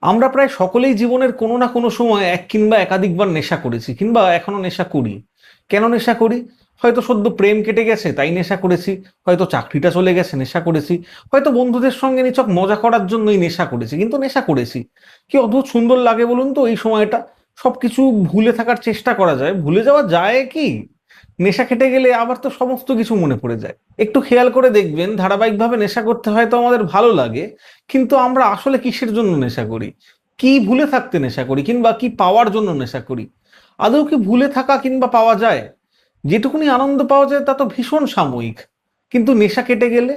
আমরা প্রায় সকলেই জীবনের কোনো না কোনো সময় এক কিংবা একাধিকবার নেশা করেছি কিংবা এখনো নেশা করি। কেন নেশা করি? হয়তো সদ্য প্রেম কেটে গেছে তাই নেশা করেছি, হয়তো চাকরিটা চলে গেছে নেশা করেছি, হয়তো বন্ধুদের সঙ্গে নিছক মজা করার জন্যই নেশা করেছি, কিন্তু নেশা করেছি। কি অদ্ভুত সুন্দর লাগে বলুন তো এই সময়টা। সবকিছু ভুলে থাকার চেষ্টা করা যায়, ভুলে যাওয়া যায় কি? নেশা কেটে গেলে আবার তো সমস্ত কিছু মনে পড়ে যায়। একটু খেয়াল করে দেখবেন, ধারাবাহিকভাবে নেশা করতে হয়তো আমাদের ভালো লাগে, কিন্তু আমরা আসলে কিসের জন্য নেশা করি? কি ভুলে থাকতে নেশা করি কিংবা কি পাওয়ার জন্য নেশা করি? আদৌ কি ভুলে থাকা কিংবা পাওয়া যায়? যেটুকুনি আনন্দ পাওয়া যায় তা তো ভীষণ সাময়িক, কিন্তু নেশা কেটে গেলে?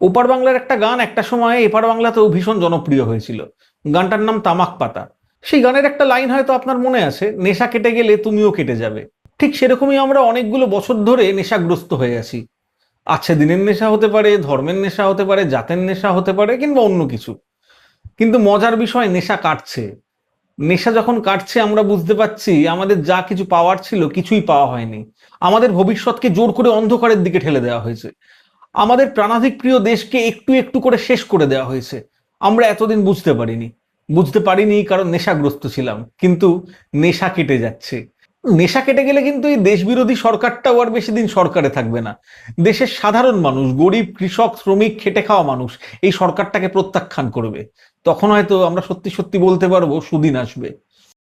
ওপার বাংলার একটা গান একটা সময়ে এপার বাংলাতেও ভীষণ জনপ্রিয় হয়েছিল। গানটার নাম তামাক পাতা। সেই গানের একটা লাইন হয়তো আপনার মনে আছে, নেশা কেটে গেলে তুমিও কেটে যাবে। ঠিক সেরকমই আমরা অনেকগুলো বছর ধরে নেশাগ্রস্ত হয়ে আছি। আচ্ছা, দিনের নেশা হতে পারে, ধর্মের নেশা হতে পারে, জাতের নেশা হতে পারে কিংবা অন্য কিছু। কিন্তু মজার বিষয়, নেশা কাটছে। নেশা যখন কাটছে আমরা বুঝতে পারছি আমাদের যা কিছু পাওয়ার ছিল কিছুই পাওয়া হয়নি। আমাদের ভবিষ্যৎকে জোর করে অন্ধকারের দিকে ঠেলে দেওয়া হয়েছে। আমাদের প্রাণাধিক প্রিয় দেশকে একটু একটু করে শেষ করে দেওয়া হয়েছে। আমরা এতদিন বুঝতে পারিনি কারণ নেশাগ্রস্ত ছিলাম, কিন্তু নেশা কেটে যাচ্ছে। নেশা কেটে গেলে কিন্তু এই দেশবিরোধী সরকারটাও আর বেশি দিন সরকারে থাকবে না। দেশের সাধারণ মানুষ, গরিব, কৃষক, শ্রমিক, খেটে খাওয়া মানুষ এই সরকারটাকে প্রত্যাখ্যান করবে। তখন হয়তো আমরা সত্যি সত্যি বলতে পারবো সুদিন আসবে।